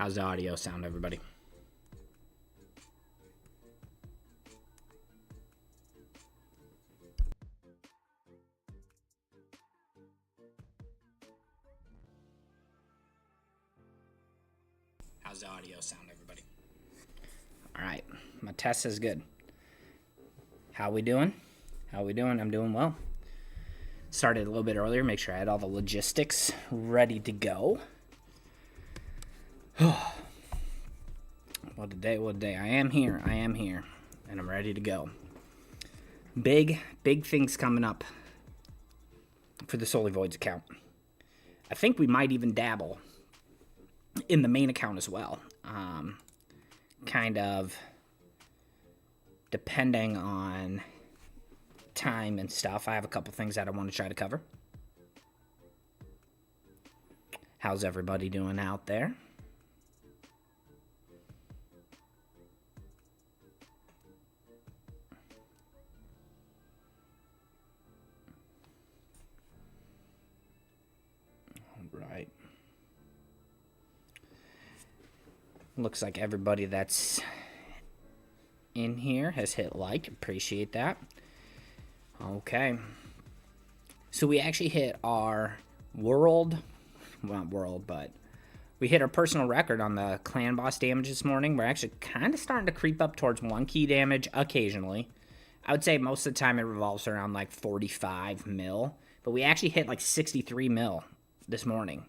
How's the audio sound, everybody? How's the audio sound, everybody? All right, my test is good. How we doing? I'm doing well. Started a little bit earlier, make sure I had all the logistics ready to go. What a day. I am here, and I'm ready to go. Big things coming up for the Solely Voids account. I think we might even dabble in the main account as well. Kind of depending on time and stuff. I have a couple things that I want to try to cover. How's everybody doing out there? Right. Looks like everybody that's in here has hit like. Appreciate that. Okay. So we actually hit our we hit our personal record on the clan boss damage this morning. We're actually kind of starting to creep up towards 1 key damage occasionally. I would say most of the time it revolves around like 45 mil. But we actually hit like 63 mil this morning.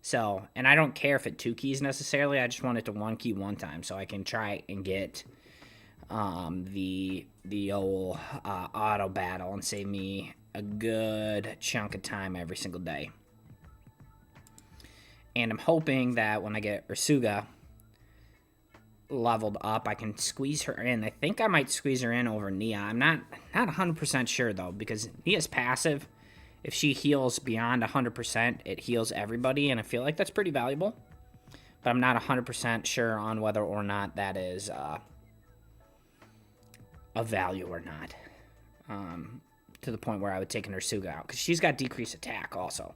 So, and I don't care if it 2 keys necessarily. I just want it to 1 key one time so I can try and get the old auto battle and save me a good chunk of time every single day. And I'm hoping that when I get Ursuga leveled up, I can squeeze her in. I think I might squeeze her in over Nia. I'm not 100% sure though, because Nia's passive. If she heals beyond 100%, it heals everybody, and I feel like that's pretty valuable. But I'm not 100% sure on whether or not that is a value or not. To the point where I would take an Ursuga out, because she's got decreased attack also.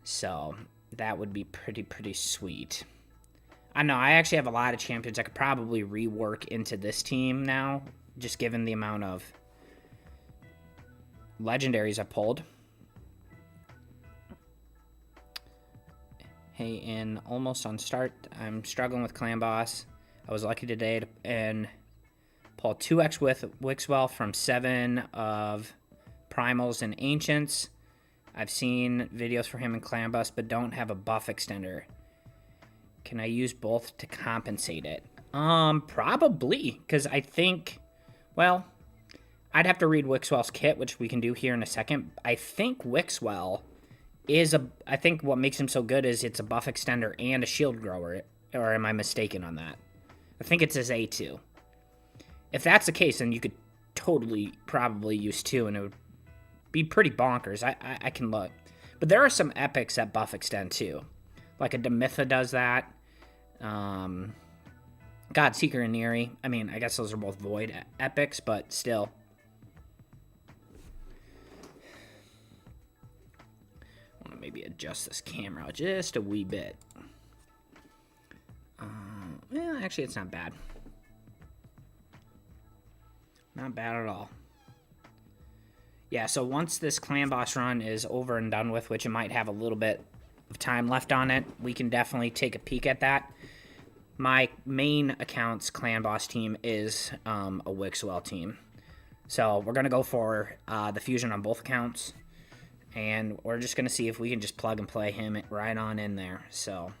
So that would be pretty sweet. I know, I actually have a lot of champions I could probably rework into this team now, just given the amount of legendaries I pulled. Hey, in almost on start, I'm struggling with clan boss. I was lucky today and pull 2x with Wixwell from 7 of primals and ancients. I've seen videos for him in clan boss, but don't have a buff extender. Can I use both to compensate it? Probably, because I think, well, I'd have to read Wixwell's kit, which we can do here in a second. I think Wixwell is I think what makes him so good is it's a buff extender and a shield grower. Or am I mistaken on that? I think it's his A2. If that's the case, then you could totally probably use 2, and it would be pretty bonkers. I can look. But there are some epics that buff extend too. Like a Demitha does that. Godseeker and Neri. I mean, I guess those are both void epics, but still. Maybe adjust this camera just a wee bit. Well, actually, it's not bad. Not bad at all. Yeah, so once this clan boss run is over and done with, which it might have a little bit of time left on it, we can definitely take a peek at that. My main account's clan boss team is a Wixwell team. So we're going to go for the fusion on both accounts. And we're just going to see if we can just plug and play him right on in there. So,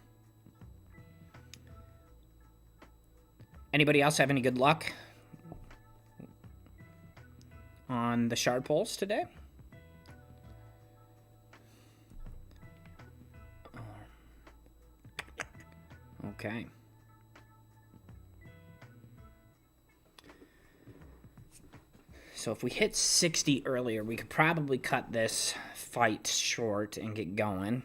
anybody else have any good luck on the shard pulls today? Okay. So if we hit 60 earlier, we could probably cut this fight short and get going.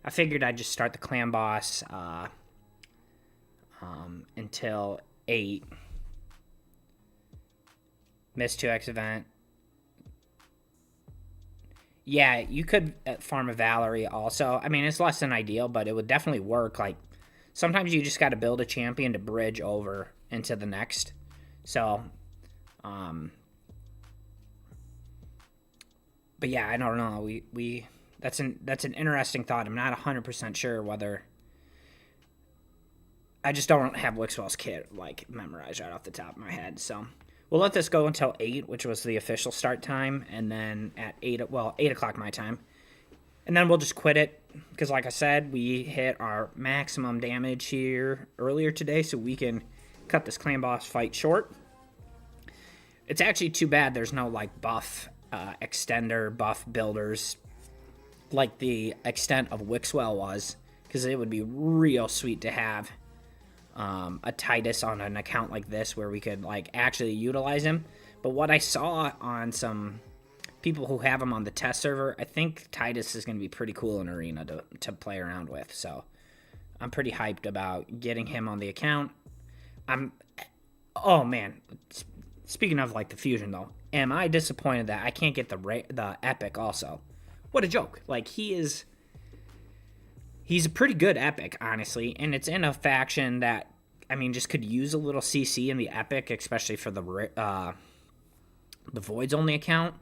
I figured I'd just start the clan boss until 8. Miss 2x event. Yeah, you could farm a Valerie also. I mean, it's less than ideal, but it would definitely work. Like, sometimes you just got to build a champion to bridge over into the next. So, but yeah, I don't know. That's an interesting thought. I'm not 100% sure whether. I just don't have Wixwell's kit like memorized right off the top of my head. So we'll let this go until 8, which was the official start time, and then at 8 o'clock my time. And then we'll just quit it because, like I said, we hit our maximum damage here earlier today, so we can cut this clan boss fight short. It's actually too bad there's no like buff extender, buff builders like the extent of Wixwell was, because it would be real sweet to have a TITAS on an account like this where we could like actually utilize him. But what I saw on some people who have him on the test server, I think TITAS is going to be pretty cool in Arena to play around with. So I'm pretty hyped about getting him on the account. Oh man, speaking of like the fusion though, am I disappointed that I can't get the epic also? What a joke. Like he's a pretty good epic, honestly, and it's in a faction that, I mean, just could use a little CC in the epic, especially for the Voids only account.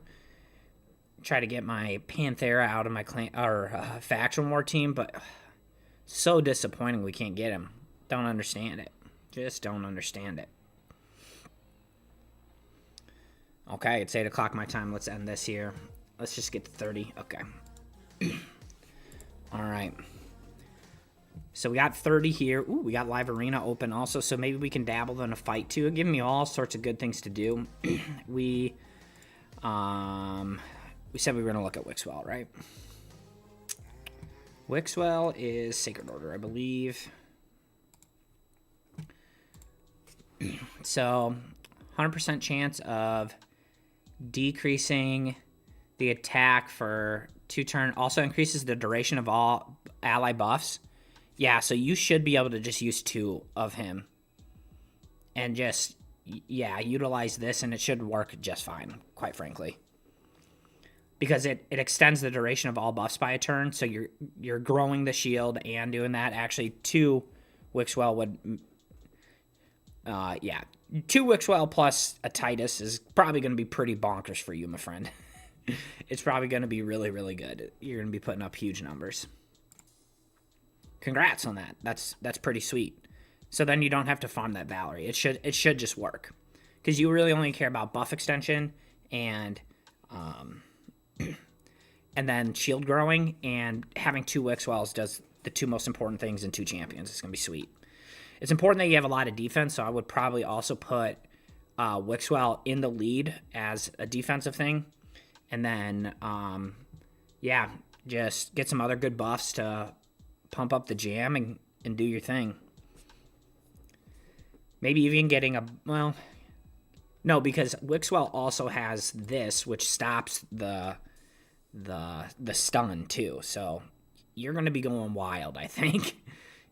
Try to get my Panthera out of my clan or faction war team, but so disappointing we can't get him. Don't understand it. Just don't understand it. Okay, it's 8 o'clock my time. Let's end this here. Let's just get to 30. Okay. All right. So we got 30 here. Ooh, we got live arena open also, so maybe we can dabble in a fight too. Give me all sorts of good things to do. we said we were gonna look at Wixwell, right? Wixwell is Sacred Order, I believe. So 100% chance of decreasing the attack for 2 turns. Also increases the duration of all ally buffs. Yeah, so you should be able to just use 2 of him. And just, yeah, utilize this, and it should work just fine, quite frankly. Because it extends the duration of all buffs by a turn, so you're growing the shield and doing that. Actually, 2 Wixwell would... yeah, 2 Wixwell plus a TITAS is probably going to be pretty bonkers for you, my friend. It's probably going to be really, really good. You're going to be putting up huge numbers. Congrats on that. That's pretty sweet. So then you don't have to farm that Valerie. It should just work, because you really only care about buff extension and and then shield growing, and having 2 Wixwells does the 2 most important things in 2 champions. It's gonna be sweet. It's important that you have a lot of defense, so I would probably also put Wixwell in the lead as a defensive thing, and then yeah, just get some other good buffs to pump up the jam and do your thing. Maybe even getting a, well, no, because Wixwell also has this, which stops the stun too. So you're going to be going wild, I think.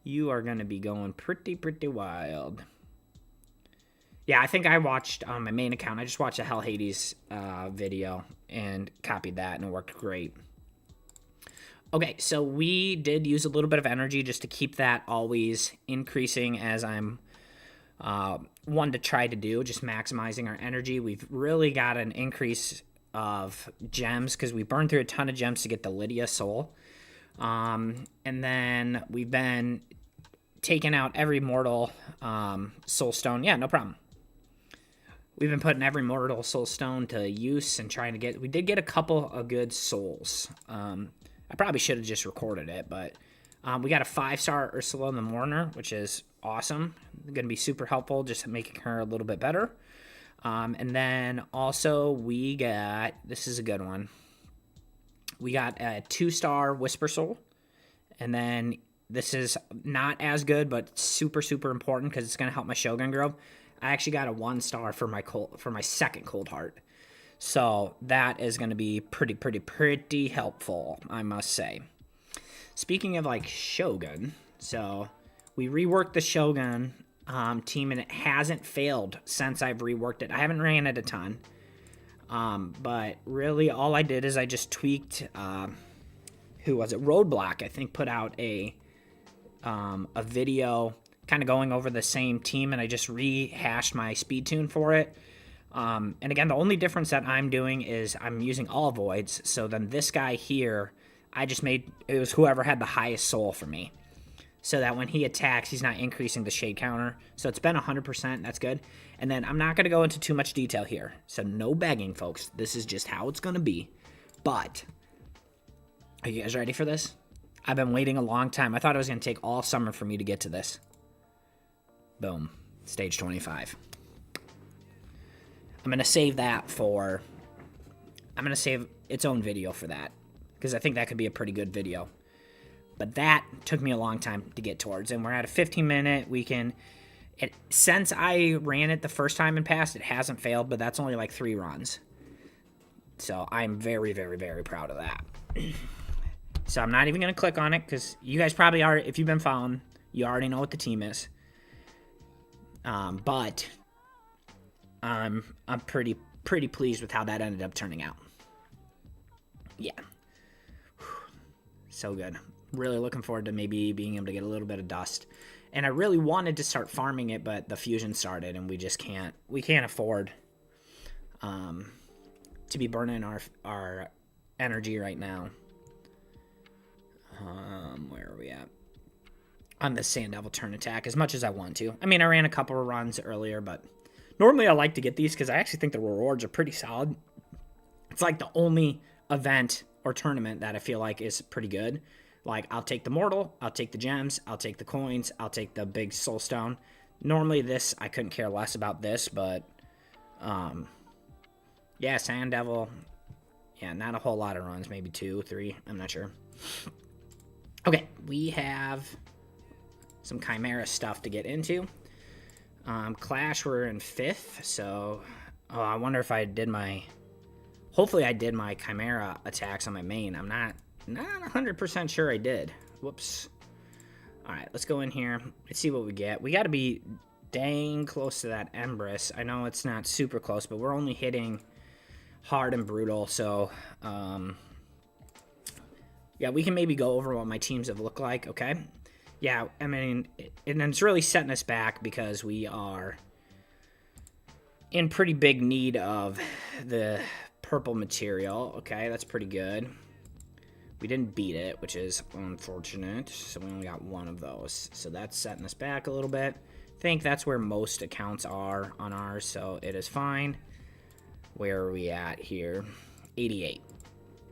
You are going to be going pretty wild. Yeah, I think I watched on my main account, I just watched a Hell Hades video and copied that, and it worked great. Okay, so we did use a little bit of energy just to keep that always increasing, as I'm one to try to do, just maximizing our energy. We've really got an increase of gems because we burned through a ton of gems to get the Lydia soul. And then we've been taking out every mortal soul stone. Yeah, no problem. We've been putting every mortal soul stone to use and trying to get... We did get a couple of good souls. I probably should have just recorded it, but we got a 5-star Ursula the Mourner, which is awesome. Going to be super helpful, just making her a little bit better. And then also we got, this is a good one. We got a 2-star Whisper Soul. And then this is not as good, but super important because it's going to help my Shogun grow. I actually got a 1-star for my second Cold Heart. So that is going to be pretty helpful, I must say. Speaking of like Shogun, so we reworked the Shogun team, and it hasn't failed since I've reworked it. I haven't ran it a ton, but really all I did is I just tweaked, who was it? Roadblock, I think, put out a a video kind of going over the same team, and I just rehashed my speed tune for it. And again, the only difference that I'm doing is I'm using all voids. So then this guy here, I just made, it was whoever had the highest soul for me. So that when he attacks, he's not increasing the shade counter. So it's been 100%, that's good. And then I'm not going to go into too much detail here. So no begging, folks. This is just how it's going to be. But, are you guys ready for this? I've been waiting a long time. I thought it was going to take all summer for me to get to this. Boom. Stage 25. I'm going to save that for... I'm going to save its own video for that. Because I think that could be a pretty good video. But that took me a long time to get towards. And we're at a 15-minute. We can... since I ran it the first time and passed, it hasn't failed. But that's only like 3 runs. So I'm very, very, very proud of that. So I'm not even going to click on it. Because you guys probably are... If you've been following, you already know what the team is. But... I'm pretty pleased with how that ended up turning out. Yeah. So good. Really looking forward to maybe being able to get a little bit of dust. And I really wanted to start farming it, but the fusion started and we just can't afford to be burning our energy right now. Where are we at? On the Sand Devil turn attack as much as I want to. I mean, I ran a couple of runs earlier, but normally I like to get these because I actually think the rewards are pretty solid. It's like the only event or tournament that I feel like is pretty good. Like, I'll take the Mortal, I'll take the gems, I'll take the coins, I'll take the big soul stone. Normally this, I couldn't care less about this, but, yeah, Sand Devil, yeah, not a whole lot of runs, maybe 2, 3, I'm not sure. Okay, we have some Chimera stuff to get into. Clash, we're in 5th, so, I wonder if I did my, hopefully I did my Chimera attacks on my main. I'm not 100% sure I did. Whoops. Alright, let's go in here. Let's see what we get. We got to be dang close to that Empress. I know it's not super close, but we're only hitting hard and brutal, so, yeah, we can maybe go over what my teams have looked like, okay? Yeah, I mean, and it's really setting us back because we are in pretty big need of the purple material. Okay, that's pretty good. We didn't beat it, which is unfortunate. So we only got 1 of those. So that's setting us back a little bit. I think that's where most accounts are on ours, so it is fine. Where are we at here? 88.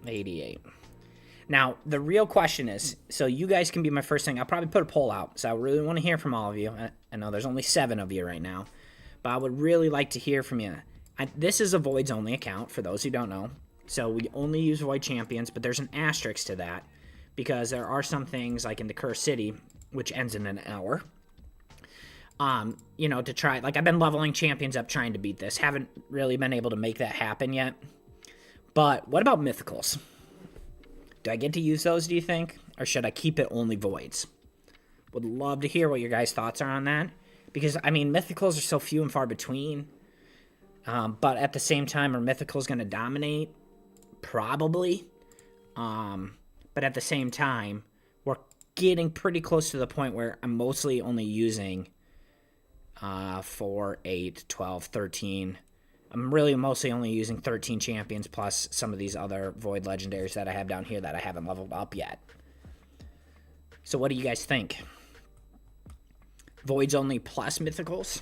88. Now, the real question is, so you guys can be my first thing. I'll probably put a poll out, so I really want to hear from all of you. I know there's only 7 of you right now, but I would really like to hear from you. This is a Voids only account, for those who don't know. So we only use Void Champions, but there's an asterisk to that, because there are some things, like in the Cursed City, which ends in an hour, you know, to try, like I've been leveling champions up trying to beat this. Haven't really been able to make that happen yet. But what about Mythicals? Do I get to use those, do you think? Or should I keep it only Voids? Would love to hear what your guys' thoughts are on that. Because, I mean, Mythicals are so few and far between. But at the same time, are Mythicals going to dominate? Probably. But at the same time, we're getting pretty close to the point where I'm mostly only using 4, 8, 12, 13... I'm really mostly only using 13 champions plus some of these other Void Legendaries that I have down here that I haven't leveled up yet. So what do you guys think? Voids only plus Mythicals?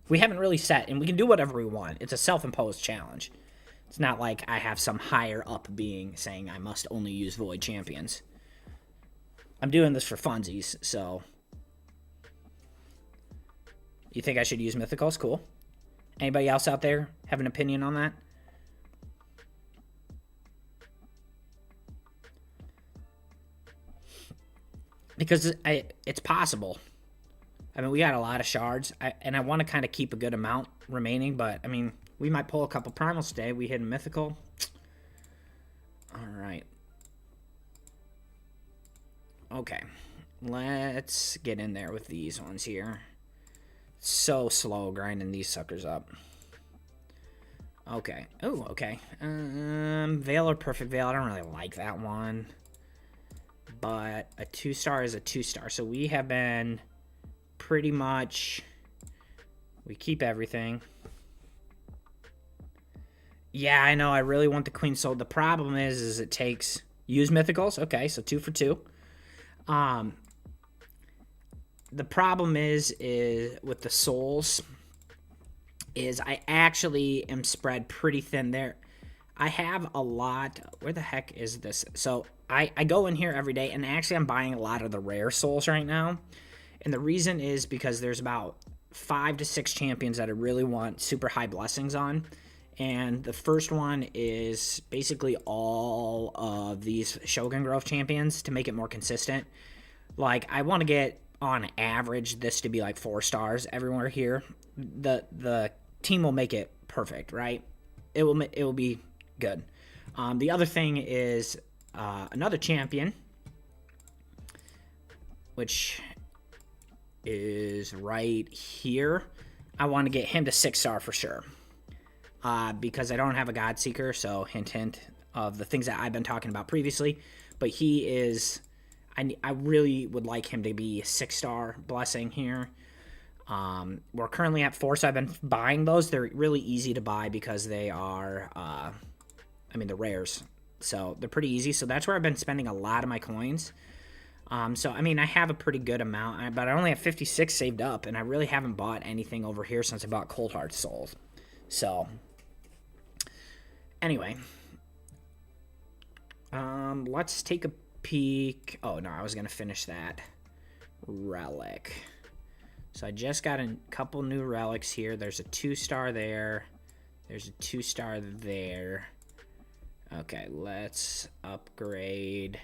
We haven't really set, and we can do whatever we want. It's a self-imposed challenge. It's not like I have some higher up being saying I must only use Void Champions. I'm doing this for funsies, so... You think I should use Mythicals? Cool. Anybody else out there have an opinion on that? Because it's possible. I mean, we got a lot of shards, and I want to kind of keep a good amount remaining, but, I mean, we might pull a couple primals today. We hit a mythical. All right. Okay. Let's get in there with these ones here. So slow grinding these suckers up. Okay. Oh, okay. Veil or Perfect Veil. I don't really like that one. but a 2-star is a 2-star. So we have been pretty much, we keep everything. Yeah, I know. I really want the Queen Soul. The problem is it takes use mythicals. Okay, so 2 for 2. The problem is with the souls is I actually am spread pretty thin there. I have a lot. Where the heck is this? So I go in here every day, and actually I'm buying a lot of the rare souls right now. And the reason is because there's about 5 to 6 champions that I really want super high blessings on. And the first one is basically all of these Shogun Grove champions to make it more consistent. Like, I want to get, on average, this to be like 4 stars everywhere here. The team will make it perfect, right? It will be good. The other thing is another champion, which is right here. I want to get him to 6-star for sure. Because I don't have a God Seeker, so hint, hint of the things that I've been talking about previously. But he is, I really would like him to be 6-star blessing here. We're currently at 4, so I've been buying those. They're really easy to buy because they are, the rares. So they're pretty easy. So that's where I've been spending a lot of my coins. So, I have a pretty good amount, but I only have 56 saved up, and I really haven't bought anything over here since I bought Cold Heart Souls. So, anyway, let's take a peek. Oh, no, I was going to finish that relic. So I just got a couple new relics here. There's a 2-star there. There's a 2-star there. Okay, let's upgrade.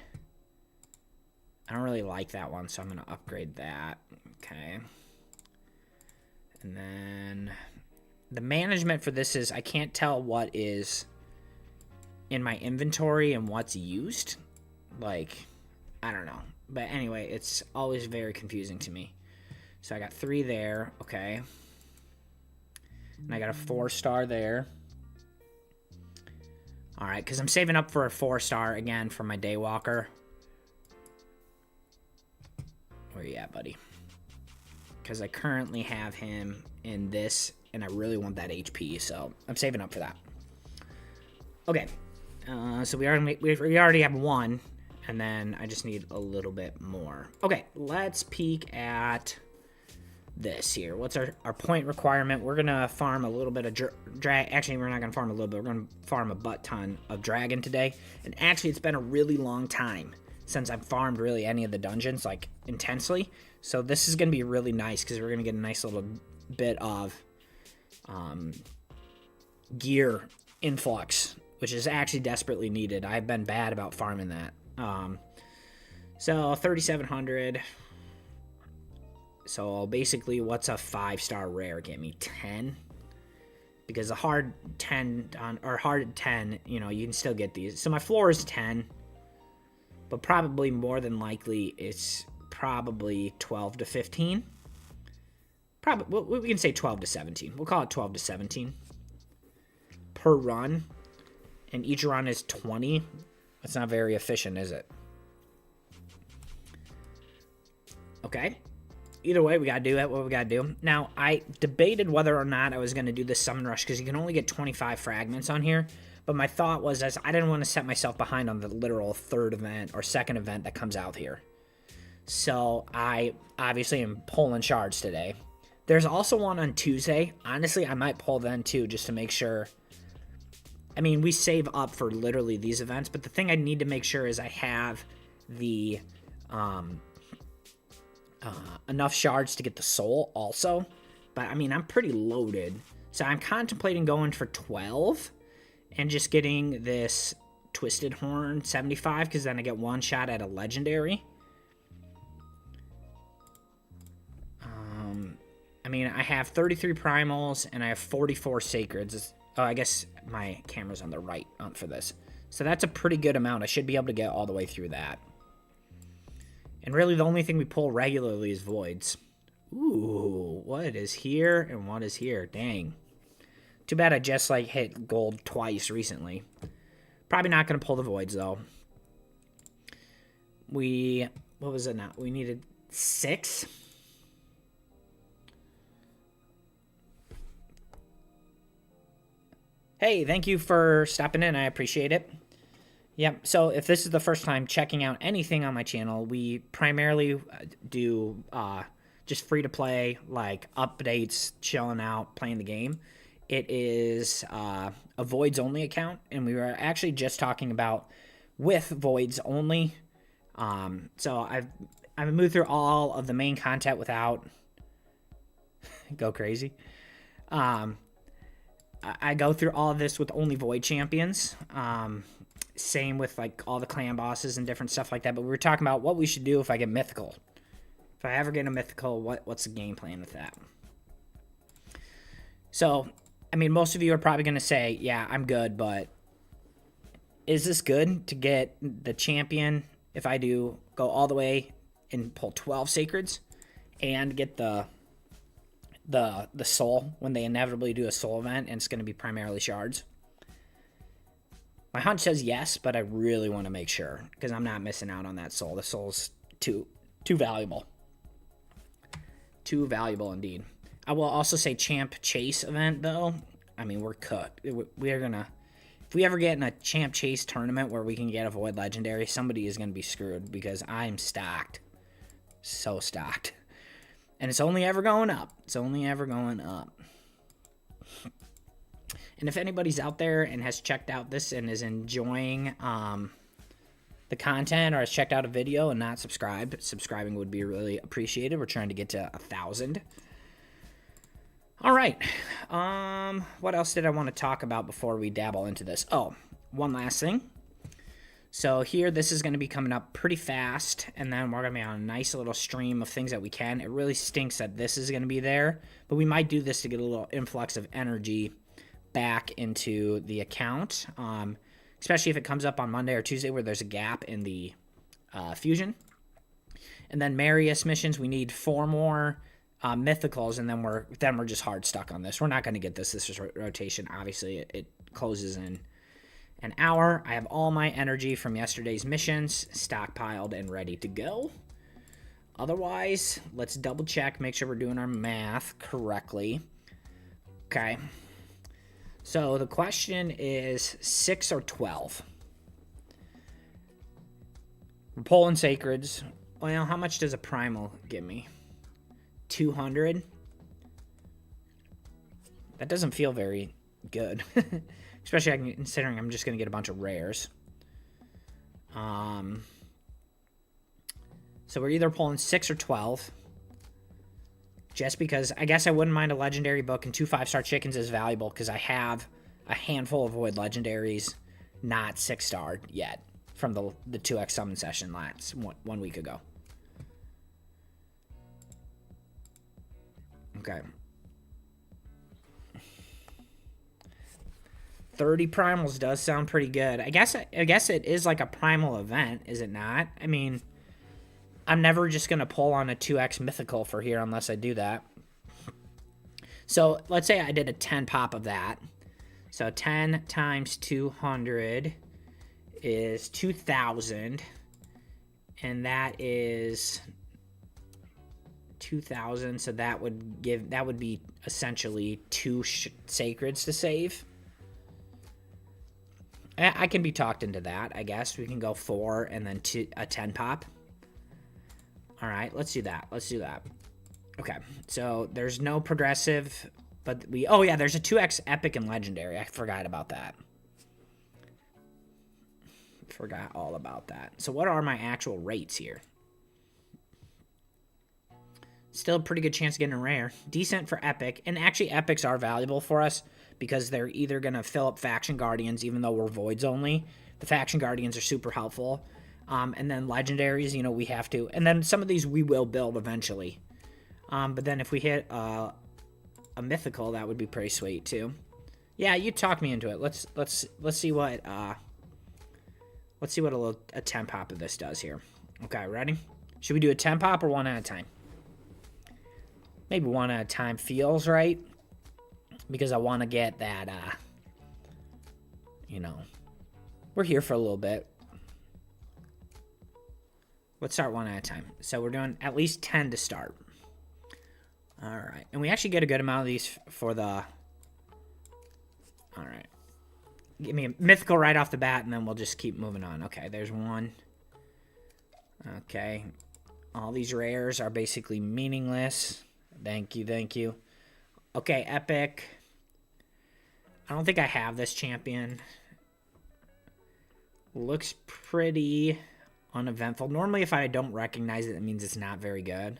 I don't really like that one, so I'm going to upgrade that. Okay. And then the management for this is I can't tell what is in my inventory and what's used. Like, I don't know. But anyway, it's always very confusing to me. So I got 3 there. Okay. And I got a 4-star there. All right, because I'm saving up for a 4-star again for my Daywalker. Where you at, buddy? Because I currently have him in this, and I really want that HP, so I'm saving up for that. Okay, so we already have 1, and then I just need a little bit more. Okay, let's peek at this here. What's our point requirement? We're gonna farm a little bit of drag. Actually, we're not gonna farm a little bit. We're gonna farm a butt ton of dragon today. And actually, it's been a really long time since I've farmed really any of the dungeons, like, intensely. So this is gonna be really nice because we're gonna get a nice little bit of gear influx, which is actually desperately needed. I've been bad about farming that. So 3,700. So basically, what's a 5-star rare get me? 10. Because a hard 10 or hard 10, you can still get these. So my floor is 10, but probably more than likely it's probably 12 to 15. Probably we can say 12 to 17. We'll call it 12 to 17 per run, and each run is 20. That's not very efficient, is it? Okay. Either way, we gotta do it. What we gotta do. Now, I debated whether or not I was gonna do the summon rush because you can only get 25 fragments on here. But my thought was, as I didn't want to set myself behind on the literal 3rd event or 2nd event that comes out here. So I obviously am pulling shards today. There's also one on Tuesday. Honestly, I might pull then too, just to make sure. We save up for literally these events, but the thing I need to make sure is I have the enough shards to get the soul also. But I'm pretty loaded, so I'm contemplating going for 12 and just getting this Twisted Horn 75, because then I get 1 shot at a legendary. I have 33 primals and I have 44 sacreds. Oh, I guess my camera's on the right for this. So that's a pretty good amount. I should be able to get all the way through that. And really the only thing we pull regularly is voids. Ooh, what is here and what is here? Dang. Too bad I just hit gold twice recently. Probably not going to pull the voids though. what was it now? We needed 6. Hey, thank you for stopping in. I appreciate it. Yep, so if this is the first time checking out anything on my channel, we primarily do just free-to-play, like updates, chilling out, playing the game. It is a Voids-only account, and we were actually just talking about with Voids only. So I've moved through all of the main content without go crazy. I go through all of this with only Void champions. Same with like all the clan bosses and different stuff like that. But we were talking about what we should do if I get mythical. If I ever get a mythical, what's the game plan with that? So, I mean, most of you are probably going to say, yeah, I'm good, but is this good to get the champion if I do go all the way and pull 12 sacreds and get the soul when they inevitably do a soul event and it's going to be primarily shards? My hunch says yes, but I really want to make sure because I'm not missing out on that soul. The soul's too valuable. Too valuable indeed. I will also say champ chase event though. I mean, we're cooked. We are gonna, if we ever get in a champ chase tournament where we can get a void legendary, somebody is gonna be screwed because I'm stocked, so stocked, and it's only ever going up. It's only ever going up. And if anybody's out there and has checked out this and is enjoying the content or has checked out a video and not subscribed, subscribing would be really appreciated. We're trying to get to 1,000. All right. What else did I want to talk about before we dabble into this? Oh, one last thing. So here, this is going to be coming up pretty fast, and then we're going to be on a nice little stream of things that we can. It really stinks that this is going to be there, but we might do this to get a little influx of energy back into the account, especially if it comes up on Monday or Tuesday where there's a gap in the fusion. And then Marius missions, we need 4 more mythicals, and then we're just hard stuck on this. We're not going to get this rotation. Obviously, it closes in an hour. I have all my energy from yesterday's missions stockpiled and ready to go. Otherwise, let's double check, make sure we're doing our math correctly. Okay. So the question is 6 or 12. We're pulling sacreds. Well, how much does a primal give me? 200? That doesn't feel very good. Especially considering I'm just going to get a bunch of rares. So we're either pulling 6 or 12. Just because I guess I wouldn't mind a legendary book, and 2 5-star chickens is valuable because I have a handful of void legendaries, not 6-star yet, from the 2x summon session last 1 week ago. Okay. 30 primals does sound pretty good. I guess it is like a primal event, is it not? I mean, I'm never just going to pull on a 2x mythical for here unless I do that. So let's say I did a 10 pop of that. So 10 times 200 is 2,000. And that is 2,000. So that would be essentially 2 sacreds to save. I can be talked into that, I guess. We can go 4 and then a 10 pop. All right, let's do that. Let's do that. Okay, so there's no progressive, but oh yeah, there's a 2x epic and legendary. I forgot about that. Forgot all about that. So what are my actual rates here? Still a pretty good chance of getting a rare. Decent for epic, and actually epics are valuable for us because they're either going to fill up faction guardians, even though we're voids only. The faction guardians are super helpful. And then legendaries, we have to. And then some of these we will build eventually. But then if we hit a mythical, that would be pretty sweet too. Yeah, you talk me into it. Let's see what a 10 pop of this does here. Okay, ready? Should we do a 10 pop or one at a time? Maybe one at a time feels right, because I want to get that. We're here for a little bit. Let's start one at a time. So we're doing at least 10 to start. All right. And we actually get a good amount of these for the... All right. Give me a mythical right off the bat, and then we'll just keep moving on. Okay, there's one. Okay. All these rares are basically meaningless. Thank you, thank you. Okay, epic. I don't think I have this champion. Looks pretty uneventful. Normally, if I don't recognize it, it means it's not very good.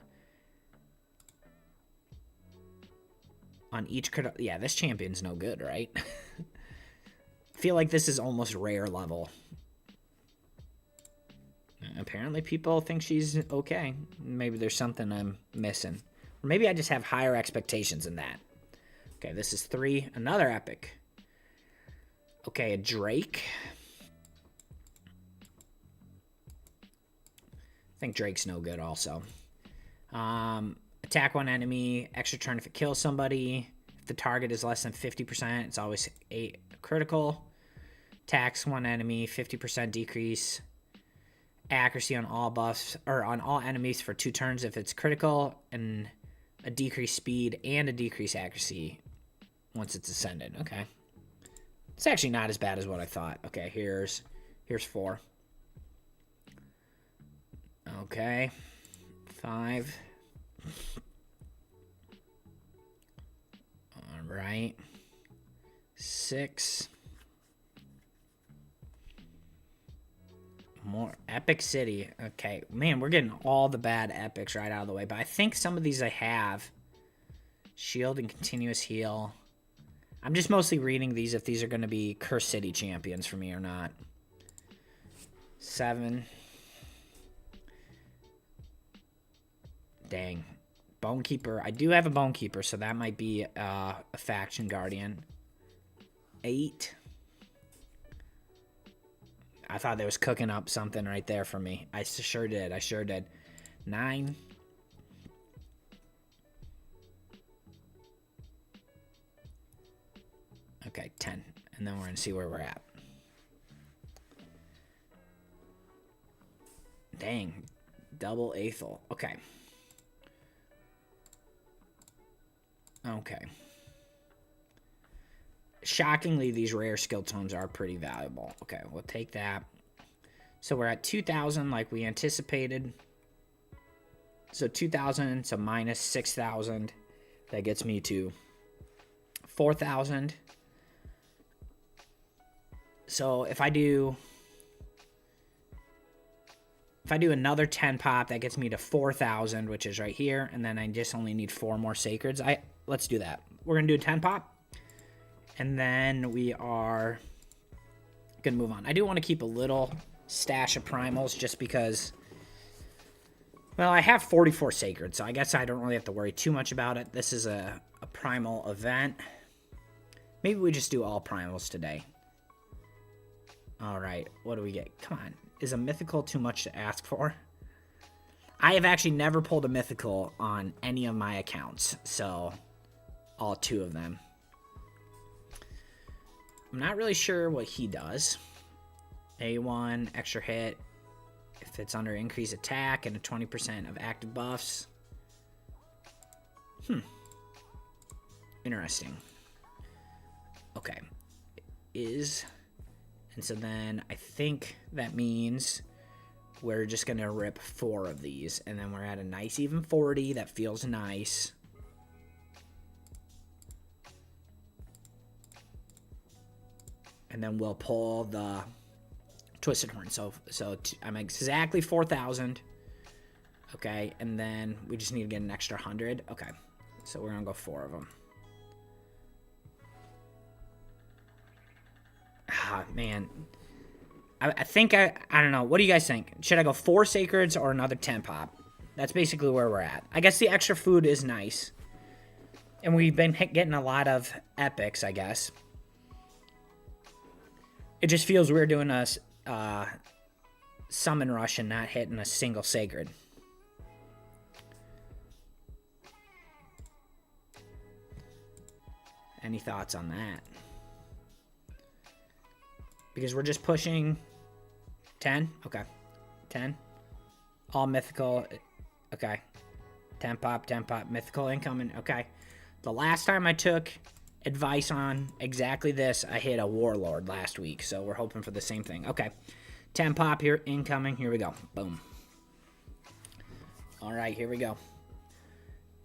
On each crit, yeah, this champion's no good, right? I feel like this is almost rare level. Apparently, people think she's okay. Maybe there's something I'm missing. Or maybe I just have higher expectations than that. Okay, this is 3. Another epic. Okay, a Drake. I think Drake's no good also. Attack one enemy, extra turn if it kills somebody. If the target is less than 50%, it's always a critical. Attacks one enemy, 50% decrease. Accuracy on all buffs, or on all enemies for 2 turns if it's critical, and a decreased speed and a decreased accuracy once it's ascended. Okay. It's actually not as bad as what I thought. Okay, here's 4. Okay. 5. All right. 6. More Epic City. Okay, man, we're getting all the bad epics right out of the way, but I think some of these I have. Shield and continuous heal. I'm just mostly reading these if these are going to be Curse City champions for me or not. 7. Dang. Bonekeeper. I do have a Bonekeeper, so that might be a faction guardian. 8. I thought they was cooking up something right there for me. I sure did. I sure did. 9. Okay, 10. And then we're going to see where we're at. Dang. Double Aethel. Okay. Okay. Shockingly, these rare skill tomes are pretty valuable. Okay, we'll take that. So we're at 2,000 like we anticipated. So 2,000, so minus 6,000. That gets me to 4,000. So if I do another 10 pop, that gets me to 4,000, which is right here. And then I just only need 4 more sacreds. Let's do that. We're going to do a 10 pop. And then we are going to move on. I do want to keep a little stash of primals just because, well, I have 44 sacred, so I guess I don't really have to worry too much about it. This is a primal event. Maybe we just do all primals today. All right, what do we get? Come on. Is a mythical too much to ask for? I have actually never pulled a mythical on any of my accounts, so all 2 of them. I'm not really sure what he does. A1, extra hit, if it's under increased attack, and a 20% of active buffs. Interesting. Okay. And so then I think that means we're just going to rip 4 of these. And then we're at a nice even 40. That feels nice. And then we'll pull the Twisted Horn. So I'm exactly 4,000. Okay, and then we just need to get an extra 100. Okay, so we're going to go 4 of them. Ah, man. I think I don't know. What do you guys think? Should I go 4 sacreds or another 10 pop? That's basically where we're at. I guess the extra food is nice. And we've been getting a lot of epics, I guess. It just feels weird doing a summon rush and not hitting a single sacred. Any thoughts on that? Because we're just pushing 10. Okay. 10. All mythical. Okay. 10 pop, mythical incoming. Okay. The last time I took advice on exactly this, I hit a warlord last week, so we're hoping for the same thing. Okay. 10 pop here, incoming. Here we go. Boom. All right, here we go.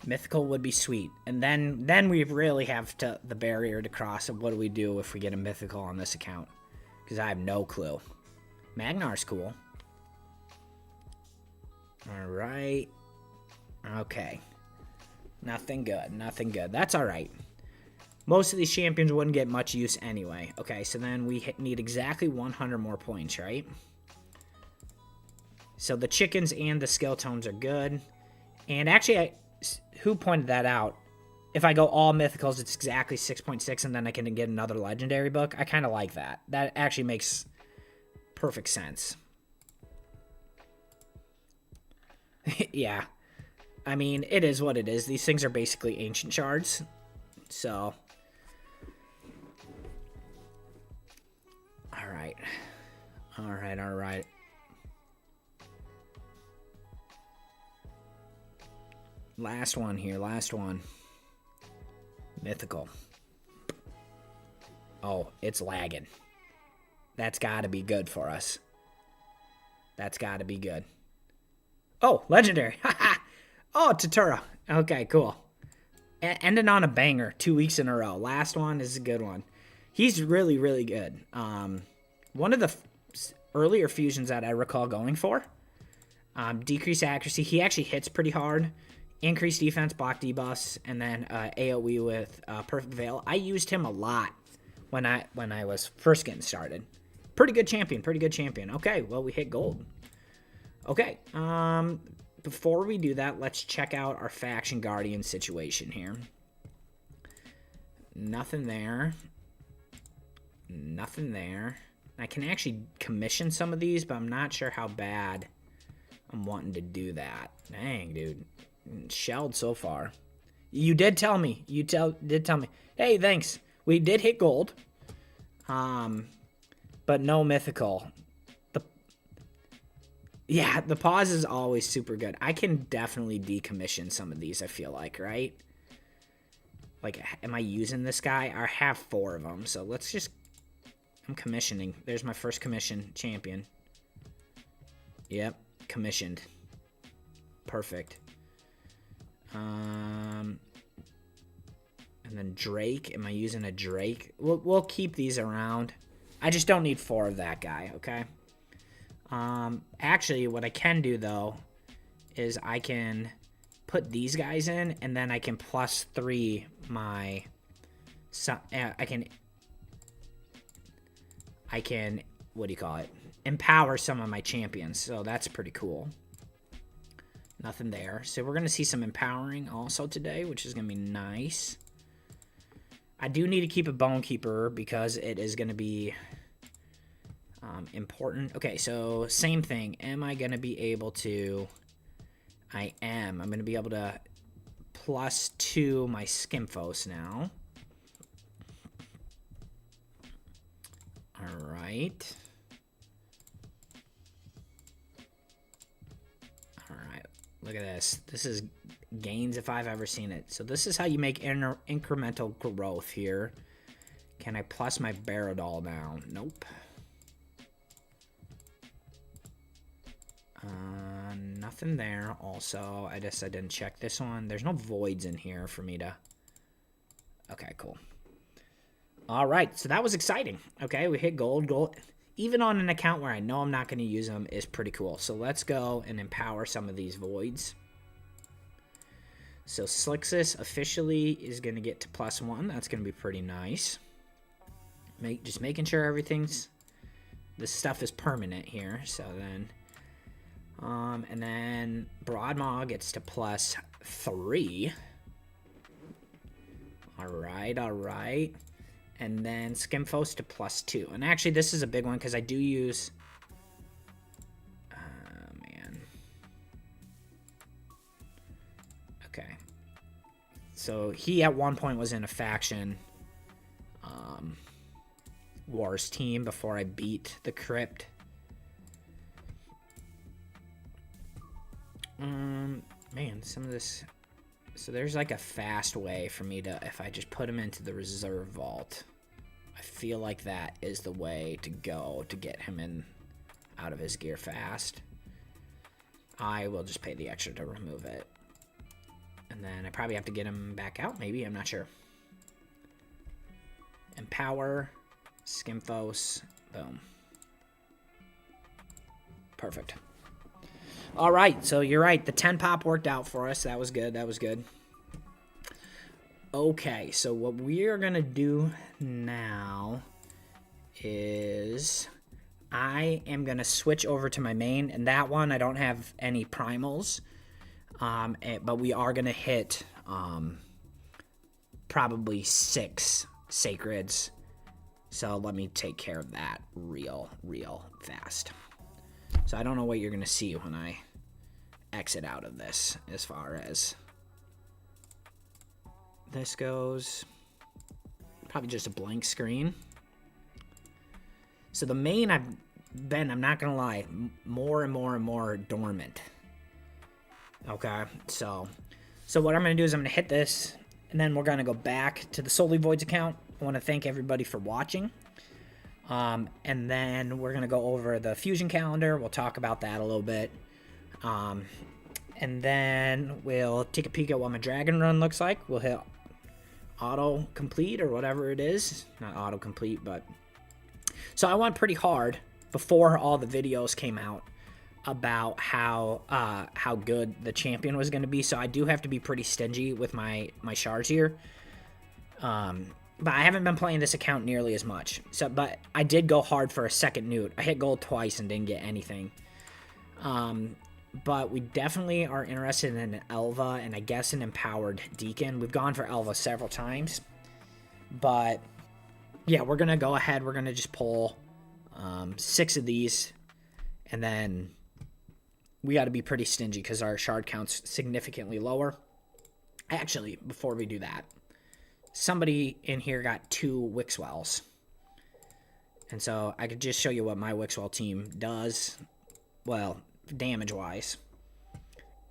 Mythical would be sweet. And then we really have the barrier to cross of what do we do if we get a mythical on this account. Because I have no clue. Magnar's cool. All right. Okay. Nothing good. Nothing good. That's all right. Most of these champions wouldn't get much use anyway. Okay, so then we need exactly 100 more points, right? So the chickens and the skill tones are good. And actually, who pointed that out? If I go all mythicals, it's exactly 6.6, and then I can get another legendary book. I kind of like that. That actually makes perfect sense. Yeah. I mean, it is what it is. These things are basically ancient shards. So. Alright. Alright, alright. Last one here, last one. Mythical. Oh, it's lagging. That's gotta be good for us. That's gotta be good. Oh, legendary. Oh, Tatura. Okay, cool. Ending on a banger 2 weeks in a row. Last one is a good one. He's really, really good. One of the earlier fusions that I recall going for. Decrease accuracy. He actually hits pretty hard. Increased defense, block debuffs, and then AoE with Perfect Veil. I used him a lot when I was first getting started. Pretty good champion, pretty good champion. Okay, well, we hit gold. Okay, before we do that, let's check out our Faction Guardian situation here. Nothing there. Nothing there. I can actually commission some of these, but I'm not sure how bad I'm wanting to do that. Dang, dude. Shelled so far. You did tell me. You did tell me. Hey, thanks. We did hit gold. But no mythical. Yeah, the pause is always super good. I can definitely decommission some of these, I feel like, right? Like, am I using this guy? I have 4 of them, so let's just... I'm commissioning. There's my first commission champion. Yep, commissioned. Perfect. And then Drake. Am I using a Drake? We'll keep these around. I just don't need 4 of that guy, okay? Actually, what I can do, though, is I can put these guys in, and then I can +3 my... I can, what do you call it? Empower some of my champions, so that's pretty cool. Nothing there. So we're going to see some empowering also today, which is going to be nice. I do need to keep a Bone Keeper because it is going to be important. Okay, so same thing. Am I going to be able to... I am. I'm going to be able to +2 my Skimfos now. All right. All right. Look at this. This is gains if I've ever seen it. So this is how you make incremental growth here. Can I plus my Baradol now? Nope. Nothing there. Also, I guess I didn't check this one. There's no voids in here for me to... Okay, cool. All right, so that was exciting. Okay, we hit gold. Even on an account where I know I'm not going to use them is pretty cool. So let's go and empower some of these voids. So Slixus officially is going to get to +1. That's going to be pretty nice. Just making sure everything's... This stuff is permanent here. So then... and then Broadmaw gets to +3. All right. And then Skimfos to +2. And actually, this is a big one because I do use... man. Okay. So he at one point was in a faction wars team before I beat the Crypt. Man, some of this... So there's like a fast way for me to... If I just put him into the reserve vault, I feel like that is the way to go to get him in out of his gear fast. I will just pay the extra to remove it. And then I probably have to get him back out, maybe. I'm not sure. Empower. Skimphos. Boom. Perfect. All right, so you're right. The 10 pop worked out for us. That was good. That was good. Okay, so what we're going to do now is I am going to switch over to my main. And that one, I don't have any primals. But we are going to hit probably 6 sacreds. So let me take care of that real fast. So I don't know what you're going to see when I exit out of this as far as this goes. Probably just a blank screen. So the main I'm not going to lie, more and more dormant. Okay, so what I'm going to do is I'm going to hit this, and then we're going to go back to the Solely Voids account. I want to thank everybody for watching. And then we're going to go over the Fusion calendar. We'll talk about that a little bit. And then we'll take a peek at what my dragon run looks like. We'll hit auto complete or whatever it is. Not auto complete, but... So I went pretty hard before all the videos came out about how good the champion was going to be. So I do have to be pretty stingy with my shards here. But I haven't been playing this account nearly as much. But I did go hard for a second newt. I hit gold twice and didn't get anything. But we definitely are interested in an Elva and I guess an empowered Deacon. We've gone for Elva several times. But yeah, we're going to go ahead. We're going to just pull 6 of these. And then we got to be pretty stingy because our shard count's significantly lower. Actually, before we do that, somebody in here got 2 Wixwells. And so I could just show you what my Wixwell team does. Well, damage-wise.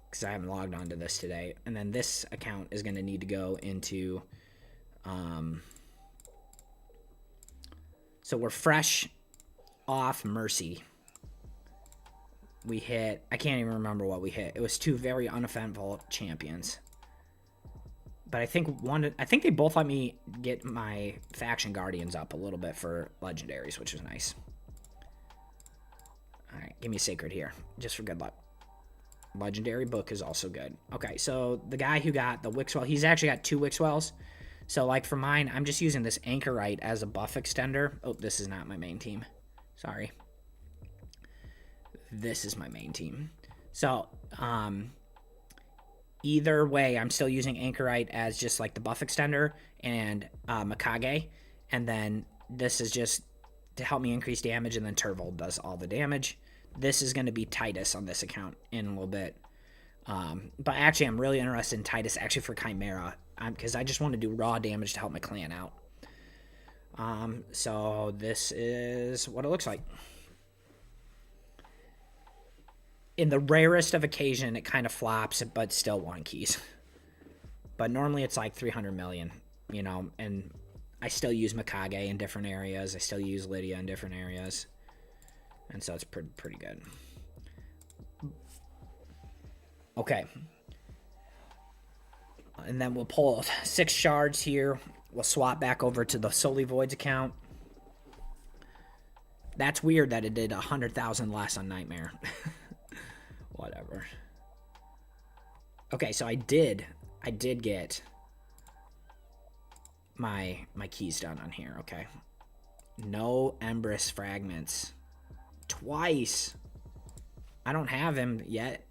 Because I haven't logged onto this today. And then this account is going to need to go into... So we're fresh off Mercy. We hit... I can't even remember what we hit. It was 2 very uneventful champions. But I think they both let me get my faction guardians up a little bit for legendaries, which was nice. All right, give me a sacred here, just for good luck. Legendary book is also good. Okay, so the guy who got the Wixwell, he's actually got 2 Wixwells. So like for mine, I'm just using this Anchorite as a buff extender. Oh, this is not my main team. Sorry. This is my main team. So, either way, I'm still using Anchorite as just like the buff extender and Mikage. And then this is just to help me increase damage, and then Turvold does all the damage. This is going to be TITAS on this account in a little bit. But actually, I'm really interested in TITAS actually for Chimera, because I just want to do raw damage to help my clan out. So this is what it looks like. In the rarest of occasion, it kind of flops, but still 1 keys. But normally it's like 300 million, you know, and I still use Mikage in different areas. I still use Lydia in different areas. And so it's pretty good. Okay. And then we'll pull 6 shards here. We'll swap back over to the Solely Voids account. That's weird that it did 100,000 less on Nightmare. Whatever. Okay, so I did get my keys done on here, okay. No Empress fragments. Twice. I don't have him yet.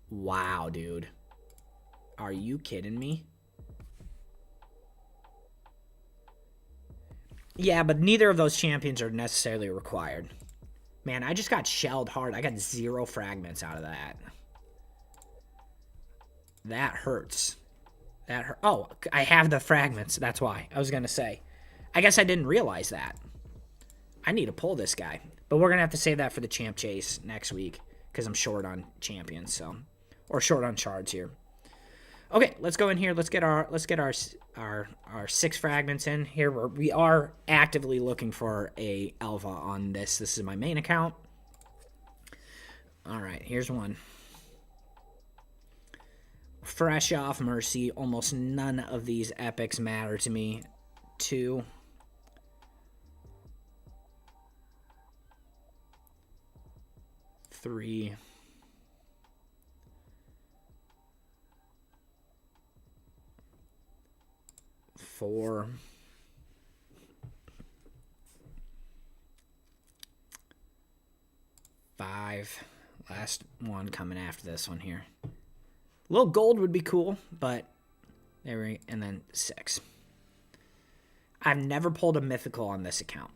Wow, dude. Are you kidding me? Yeah, but neither of those champions are necessarily required. Man, I just got shelled hard. I got 0 fragments out of that. That hurts. That hurt. Oh, I have the fragments. That's why. I was going to say. I guess I didn't realize that. I need to pull this guy. But we're going to have to save that for the champ chase next week. because I'm short on champions, so, or short on shards here. Okay, let's go in here. Let's get our 6 fragments in here. We are actively looking for a alpha on this. This is my main account. All right, here's one. Fresh off Mercy, almost none of these epics matter to me. 2. 3. 4. 5. Last one coming after this one here. A little gold would be cool, but there we go. And then 6. I've never pulled a mythical on this account.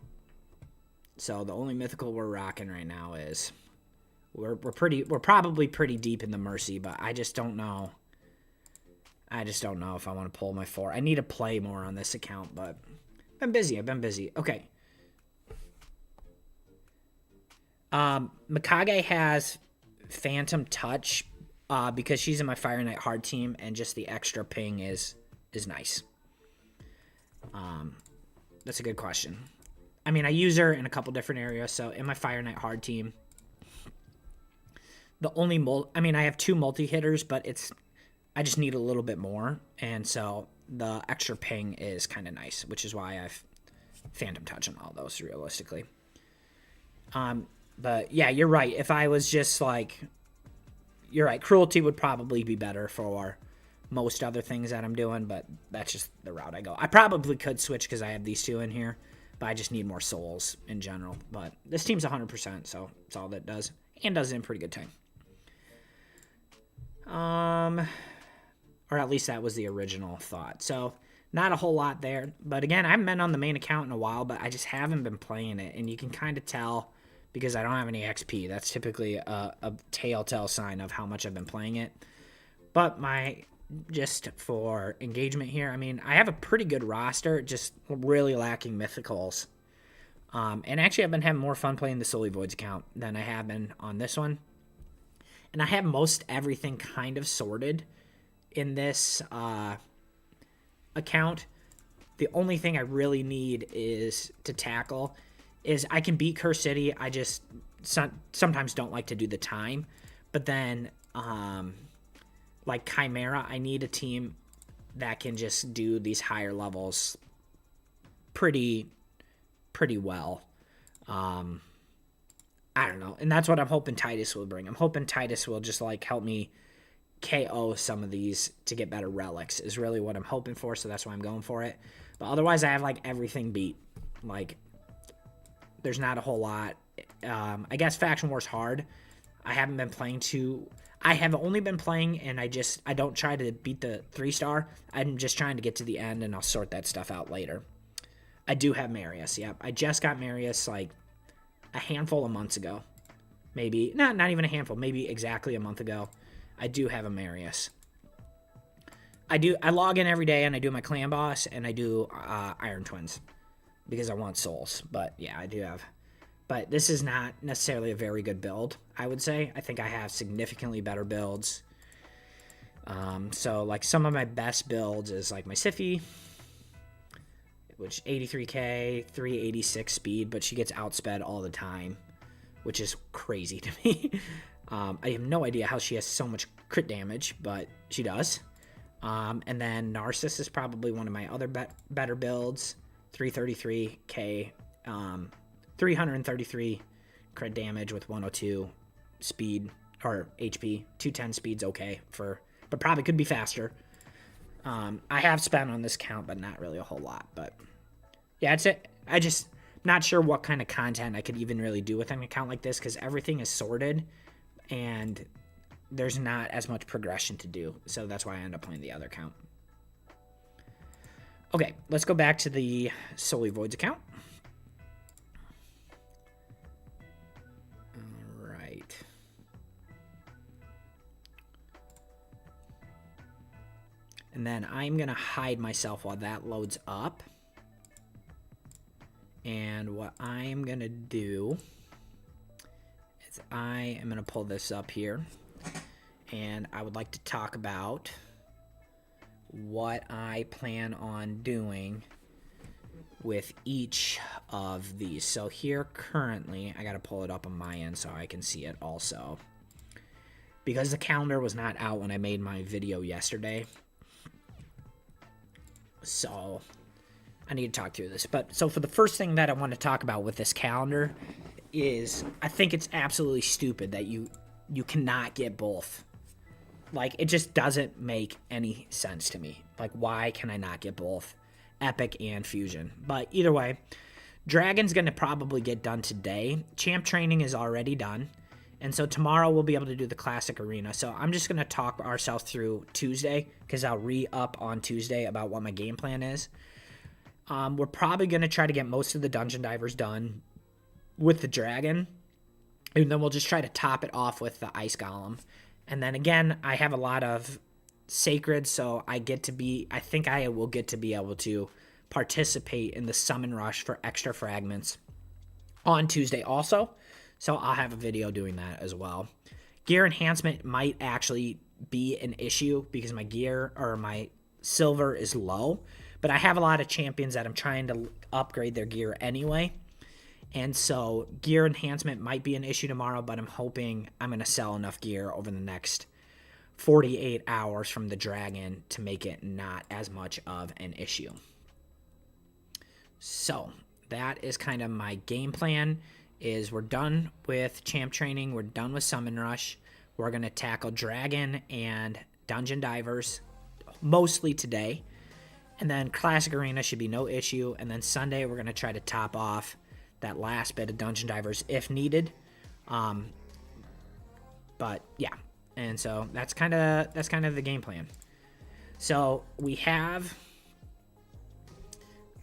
So the only mythical we're rocking right now is we're probably pretty deep in the Mercy, but I just don't know. I just don't know if I want to pull my 4. I need to play more on this account, but I've been busy. Okay. Mikage has Phantom Touch because she's in my Fire Knight hard team, and just the extra ping is nice. That's a good question. I mean, I use her in a couple different areas, so in my Fire Knight hard team, the only I have 2 multi-hitters, but I just need a little bit more, and so the extra ping is kind of nice, which is why I've Phantom Touch on all those, realistically. But yeah, you're right. If I was just like, you're right, Cruelty would probably be better for most other things that I'm doing, but that's just the route I go. I probably could switch because I have these 2 in here, but I just need more souls in general. But this team's 100%, so that's all that does, and does it in pretty good time. Or at least that was the original thought. So not a whole lot there. But again, I haven't been on the main account in a while, but I just haven't been playing it. And you can kind of tell because I don't have any XP. That's typically a telltale sign of how much I've been playing it. But just for engagement here, I mean, I have a pretty good roster, just really lacking mythicals. And actually, I've been having more fun playing the Sully Voids account than I have been on this one. And I have most everything kind of sorted in this account. The only thing I really need is to tackle is I can beat Curse City. I just sometimes don't like to do the time. But then, like Chimera, I need a team that can just do these higher levels pretty well. I don't know. And that's what I'm hoping TITAS will bring. I'm hoping TITAS will just like help me KO some of these to get better relics is really what I'm hoping for. So that's why I'm going for it. But otherwise I have like everything beat. Like there's not a whole lot. I guess Faction War's hard. I haven't been playing I have only been playing and I don't try to beat the 3-star. I'm just trying to get to the end and I'll sort that stuff out later. I do have Marius. Yep. I just got Marius like a handful of months ago. Maybe, not even a handful, maybe exactly a month ago. I do have a Marius. I log in every day and I do my clan boss and I do Iron Twins because I want souls. But yeah, I do have. But this is not necessarily a very good build, I would say. I think I have significantly better builds. So like some of my best builds is like my Siffy, which 83k, 386 speed, but she gets outsped all the time, which is crazy to me. I have no idea how she has so much crit damage, but she does. And then Narcissus is probably one of my other better builds, 333k, 333 crit damage with 102 speed, or HP, 210 speed's okay but probably could be faster. I have spent on this count, but not really a whole lot. But yeah, it's it. I just not sure what kind of content I could even really do with an account like this because everything is sorted and there's not as much progression to do. So that's why I end up playing the other account. Okay, let's go back to the Sully Voids account. All right. And then I'm going to hide myself while that loads up. And what I'm going to do I am going to pull this up here, and I would like to talk about what I plan on doing with each of these. So here currently, I got to pull it up on my end so I can see it also. Because the calendar was not out when I made my video yesterday. So I need to talk through this. But so for the first thing that I want to talk about with this calendar is I think it's absolutely stupid that you cannot get both. Like, it just doesn't make any sense to me. Like, why can I not get both Epic and Fusion? But either way, Dragon's going to probably get done today. Champ training is already done. And so tomorrow we'll be able to do the Classic Arena. So I'm just going to talk ourselves through Tuesday because I'll re-up on Tuesday about what my game plan is. We're probably going to try to get most of the Dungeon Divers done with the Dragon. And then we'll just try to top it off with the Ice Golem. And then again, I have a lot of Sacred, so I think I will get to be able to participate in the Summon Rush for extra fragments on Tuesday also. So I'll have a video doing that as well. Gear enhancement might actually be an issue because my gear or my silver is low. But I have a lot of champions that I'm trying to upgrade their gear anyway. And so gear enhancement might be an issue tomorrow, but I'm hoping I'm going to sell enough gear over the next 48 hours from the Dragon to make it not as much of an issue. So that is kind of my game plan. Is we're done with champ training. We're done with Summon Rush. We're going to tackle Dragon and Dungeon Divers mostly today. And then Classic Arena should be no issue. And then Sunday we're going to try to top off that last bit of Dungeon Divers if needed. But yeah. And so that's kind of the game plan. So we have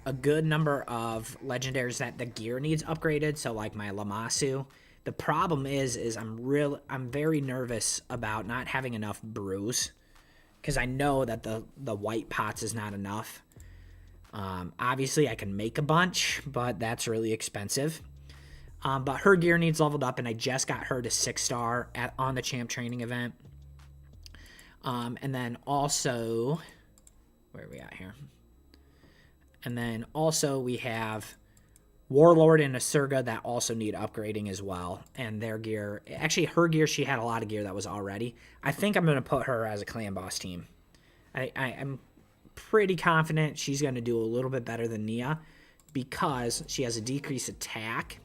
a good number of legendaries that the gear needs upgraded. So like my Lamasu. The problem is I'm very nervous about not having enough brews because I know that the white pots is not enough. Obviously I can make a bunch, but that's really expensive. But her gear needs leveled up, and I just got her to 6-star on the champ training event. And then also, where are we at here? And then also we have Warlord and Asurga that also need upgrading as well. And their gear, actually her gear, she had a lot of gear that was already. I think I'm going to put her as a clan boss team. I'm pretty confident she's going to do a little bit better than Nia because she has a decreased attack.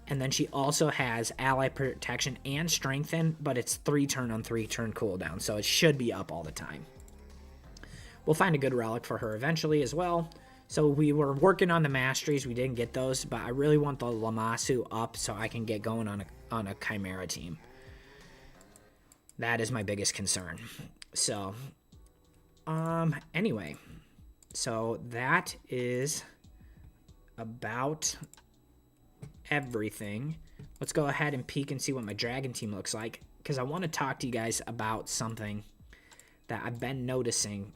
And then she also has ally protection and strengthen, but it's 3-turn on 3-turn cooldown, so it should be up all the time. We'll find a good relic for her eventually as well. So we were working on the masteries. We didn't get those, but I really want the Lamasu up so I can get going on a Chimera team. That is my biggest concern. So, anyway. So that is about everything. Let's go ahead and peek and see what my Dragon team looks like, because I want to talk to you guys about something that I've been noticing,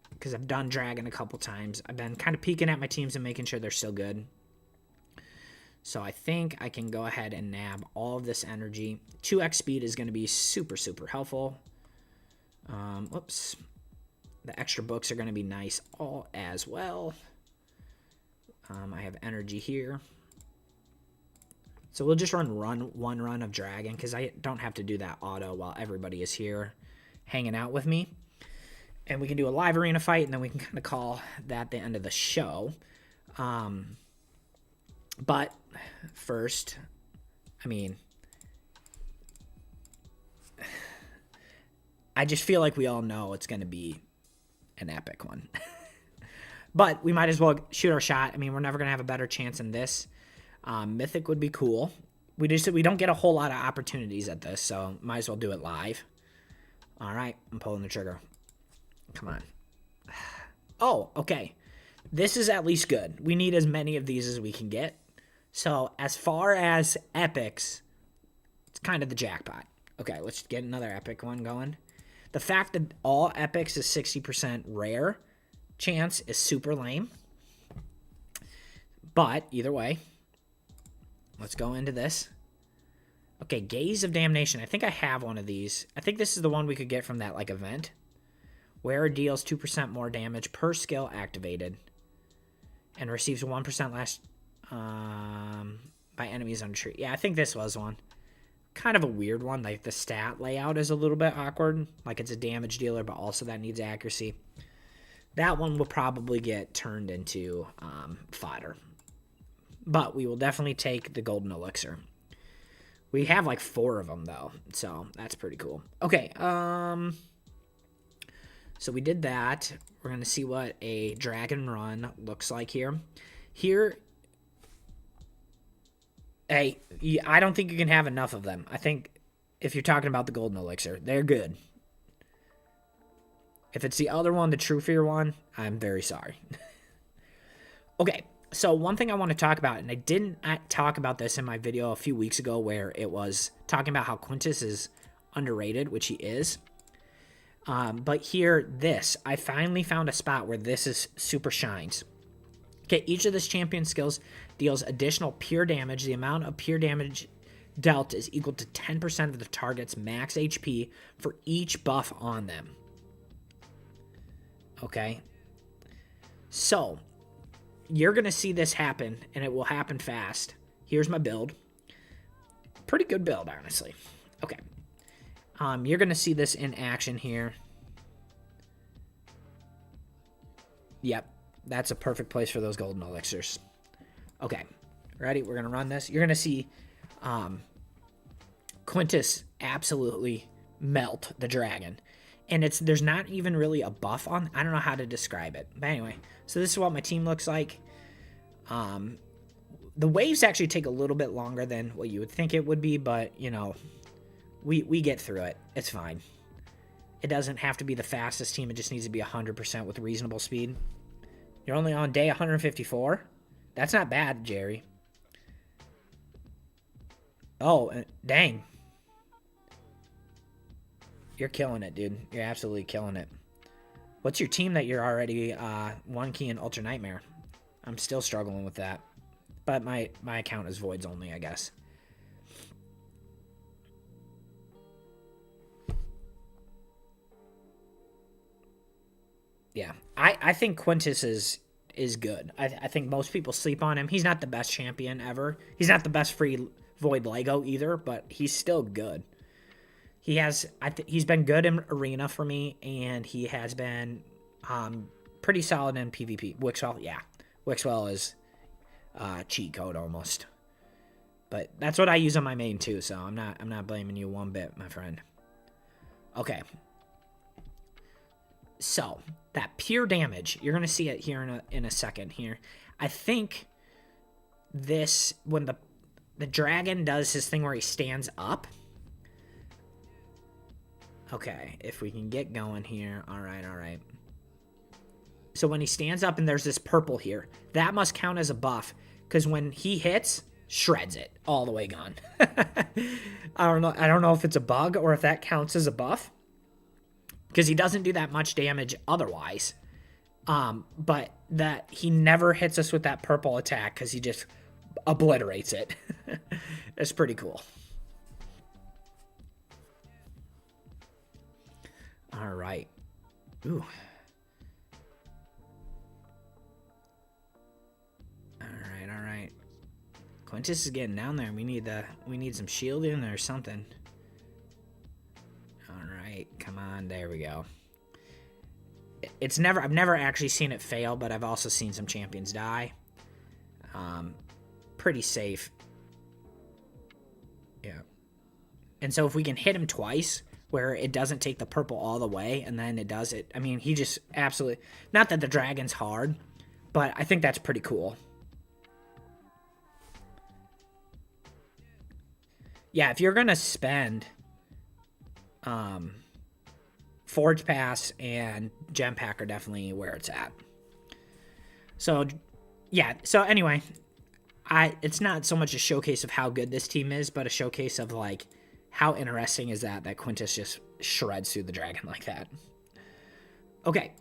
because I've done Dragon a couple times. I've been kind of peeking at my teams and making sure they're still good. So I think I can go ahead and nab all of this energy. 2x speed is going to be super, super helpful. Whoops. The extra books are going to be nice all as well. I have energy here. So we'll just run one run of Dragon, because I don't have to do that auto while everybody is here hanging out with me. And we can do a live arena fight, and then we can kind of call that the end of the show. But first, I mean, I just feel like we all know it's going to be an epic one. But we might as well shoot our shot. I mean, we're never going to have a better chance than this. Mythic would be cool. We don't get a whole lot of opportunities at this, so might as well do it live. All right, I'm pulling the trigger. Come on. Oh, okay. This is at least good. We need as many of these as we can get. So as far as epics, it's kind of the jackpot. Okay, let's get another epic one going. The fact that all epics is 60% rare chance is super lame. But either way, let's go into this. Okay, Gaze of Damnation. I think I have one of these. I think this is the one we could get from that, like, event. Wearer deals 2% more damage per skill activated. And receives 1% less by enemies on tree. Yeah, I think this was one. Kind of a weird one. Like, the stat layout is a little bit awkward. Like, it's a damage dealer, but also that needs accuracy. That one will probably get turned into fodder. But we will definitely take the Golden Elixir. We have like 4 of them, though, so that's pretty cool. Okay, so we did that. We're going to see what a Dragon Run looks like here. Here, hey, I don't think you can have enough of them. I think if you're talking about the Golden Elixir, they're good. If it's the other one, the True Fear one, I'm very sorry. Okay, so one thing I want to talk about, and I didn't talk about this in my video a few weeks ago where it was talking about how Quintus is underrated, which he is. But here, I finally found a spot where this is super shines. Okay, each of this champion skills deals additional pure damage. The amount of pure damage dealt is equal to 10% of the target's max HP for each buff on them. Okay, so you're going to see this happen, and it will happen fast. Here's my build. Pretty good build, honestly. Okay. You're going to see this in action here. Yep, that's a perfect place for those Golden Elixirs. Okay, ready? We're going to run this. You're going to see Quintus absolutely melt the dragon. And there's not even really a buff on. I don't know how to describe it. But anyway, so this is what my team looks like. The waves actually take a little bit longer than what you would think it would be, but, you know, we get through it. It's fine. It doesn't have to be the fastest team. It just needs to be 100% with reasonable speed. You're only on day 154? That's not bad, Jerry. Oh, dang. You're killing it, dude. You're absolutely killing it. What's your team that you're already 1 key in Ultra Nightmare? I'm still struggling with that. But my account is voids only, I guess. Yeah. I think Quintus is good. I think most people sleep on him. He's not the best champion ever. He's not the best free void Lego either, but he's still good. He's been good in Arena for me, and he has been pretty solid in PvP. Wixwell, yeah. Wixwell is cheat code almost. But that's what I use on my main too, so I'm not blaming you one bit, my friend. Okay. So, that pure damage, you're going to see it here in a second here. I think this, when the dragon does his thing where he stands up. Okay, if we can get going here. All right. So when he stands up and there's this purple here, that must count as a buff, because when he hits, shreds it all the way gone. I don't know if it's a bug or if that counts as a buff, because he doesn't do that much damage otherwise. But that he never hits us with that purple attack because he just obliterates it. It's pretty cool. All right. Ooh. All right. Quintus is getting down there. We need some shielding or something. All right, come on. There we go. I've never actually seen it fail, but I've also seen some champions die. Pretty safe. Yeah. And so if we can hit him twice, where it doesn't take the purple all the way, and then it does it. I mean, he just absolutely... Not that the dragon's hard, but I think that's pretty cool. Yeah, if you're going to spend Forge Pass and Gem Pack are definitely where it's at. So, yeah. So, anyway, it's not so much a showcase of how good this team is, but a showcase of, like, how interesting is that Quintus just shreds through the dragon like that. Okay.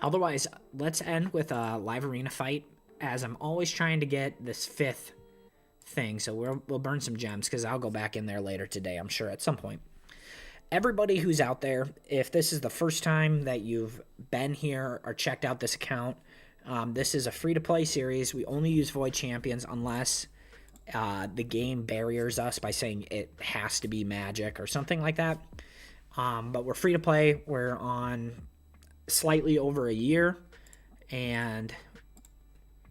Otherwise, let's end with a live arena fight, as I'm always trying to get this fifth thing, so we'll burn some gems because I'll go back in there later today, I'm sure, at some point. Everybody who's out there, if this is the first time that you've been here or checked out this account, this is a free-to-play series. We only use Void Champions unless the game barriers us by saying it has to be magic or something like that. But we're free-to-play. We're on slightly over a year, and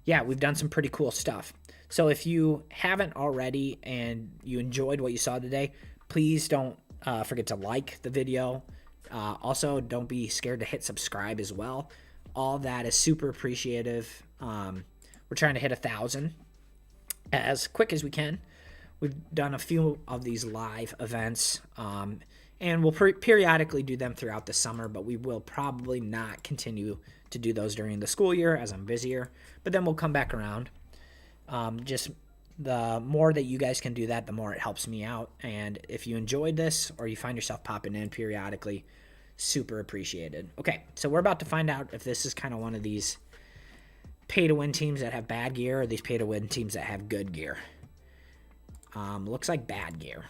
yeah, we've done some pretty cool stuff. So if you haven't already and you enjoyed what you saw today, please don't forget to like the video. Also, don't be scared to hit subscribe as well. All that is super appreciative. We're trying to hit 1,000 as quick as we can. We've done a few of these live events, and we'll periodically do them throughout the summer, but we will probably not continue to do those during the school year as I'm busier, but then we'll come back around. Just the more that you guys can do that, the more it helps me out. And if you enjoyed this or you find yourself popping in periodically, super appreciated. Okay, so we're about to find out if this is kind of one of these pay-to-win teams that have bad gear or these pay-to-win teams that have good gear. Looks like bad gear.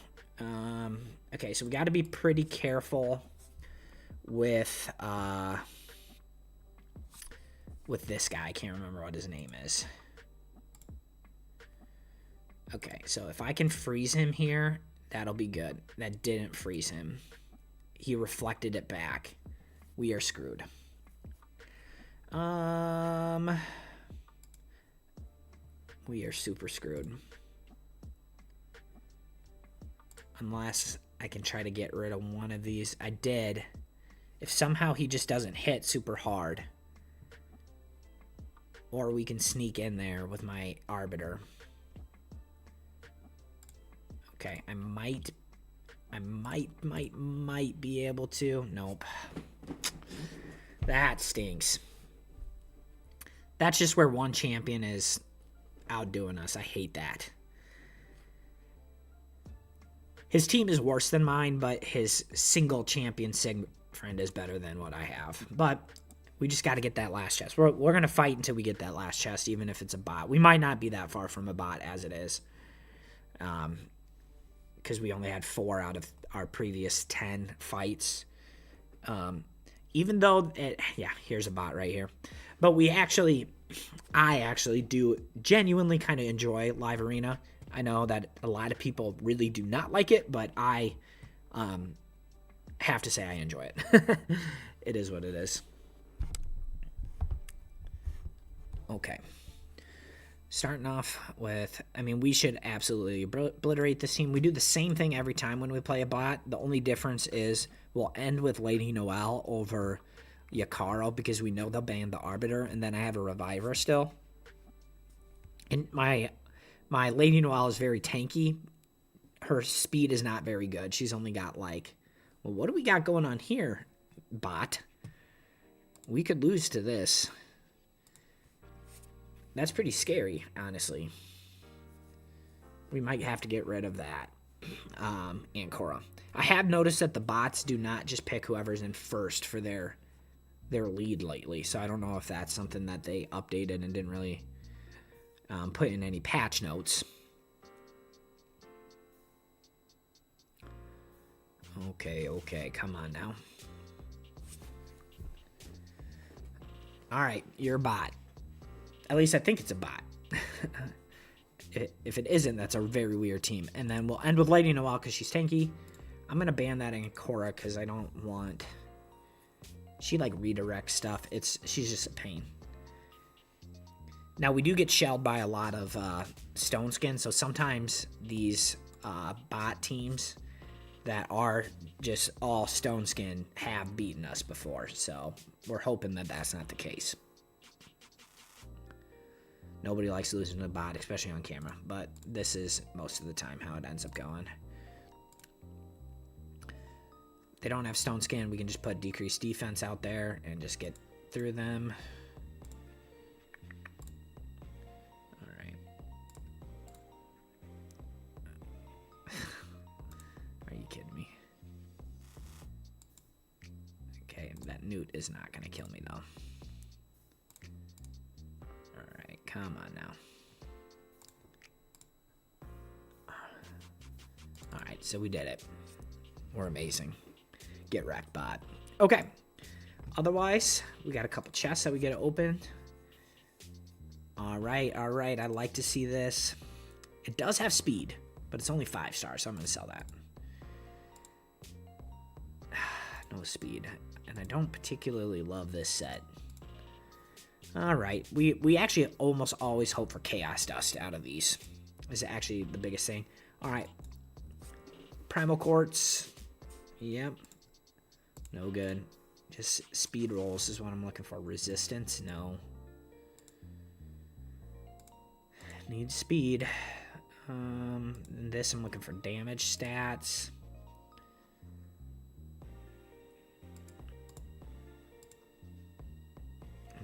Okay, so we got to be pretty careful with this guy. I can't remember what his name is. Okay, so if I can freeze him here, that'll be good. That didn't freeze him. He reflected it back. We are screwed. We are super screwed. Unless I can try to get rid of one of these. I did. If somehow he just doesn't hit super hard. Or we can sneak in there with my Arbiter. Okay, I might be able to. Nope. That stinks. That's just where one champion is outdoing us. I hate that. His team is worse than mine, but his single champion Sig friend is better than what I have. But we just got to get that last chest. We're going to fight until we get that last chest, even if it's a bot. We might not be that far from a bot as it is. Because we only had 4 out of our previous 10 fights. Even though, here's a bot right here. But I actually do genuinely kind of enjoy Live Arena. I know that a lot of people really do not like it, but I have to say I enjoy it. It is what it is. Okay. Starting off with, we should absolutely obliterate this team. We do the same thing every time when we play a bot. The only difference is we'll end with Lady Noelle over Yakaro because we know they'll ban the Arbiter, and then I have a Reviver still. And my Lady Noelle is very tanky. Her speed is not very good. She's only got what do we got going on here, bot? We could lose to this. That's pretty scary, honestly. We might have to get rid of that. And Korra. I have noticed that the bots do not just pick whoever's in first for their lead lately, so I don't know if that's something that they updated and didn't really put in any patch notes. Okay, come on now. Alright, you're a bot. At least I think it's a bot. If it isn't, that's a very weird team. And then we'll end with Lady Noelle because she's tanky. I'm going to ban that in Korra because I don't want... She redirects stuff. She's just a pain. Now, we do get shelled by a lot of stone skin, so sometimes these bot teams that are just all stone skin have beaten us before, so we're hoping that that's not the case. Nobody likes losing to a bot, especially on camera, but this is most of the time how it ends up going. They don't have stone skin, we can just put decreased defense out there and just get through them. Alright. Are you kidding me? Okay, that newt is not going to kill me though. Alright, come on now. So we did it. We're amazing. Get wrecked, bot. Okay. Otherwise, we got a couple chests that we get to open. All right. I'd like to see this. It does have speed, but it's only 5 stars, so I'm going to sell that. No speed. And I don't particularly love this set. All right. We actually almost always hope for chaos dust out of these. This is actually the biggest thing. All right. Primal quartz. Yep. No good. Just speed rolls is what I'm looking for. Resistance. No. Need speed. This I'm looking for damage stats.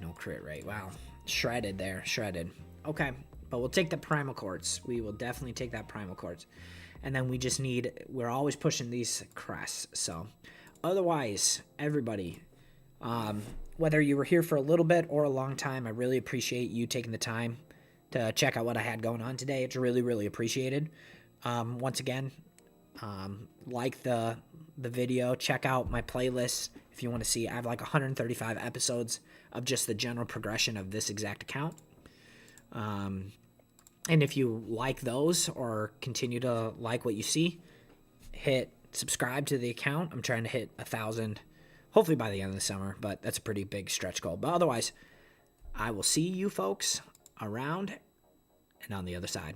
No crit rate. Wow. Shredded there. Shredded. Okay. But we'll take the primal quartz. We will definitely take that primal quartz. And then we just need... We're always pushing these crests. So, otherwise, everybody, whether you were here for a little bit or a long time, I really appreciate you taking the time to check out what I had going on today. It's really, really appreciated. Once again, like the video. Check out my playlist if you want to see. I have like 135 episodes of just the general progression of this exact account. And if you like those or continue to like what you see, hit subscribe to the account. I'm trying to hit 1,000, hopefully by the end of the summer, but that's a pretty big stretch goal. But otherwise, I will see you folks around and on the other side.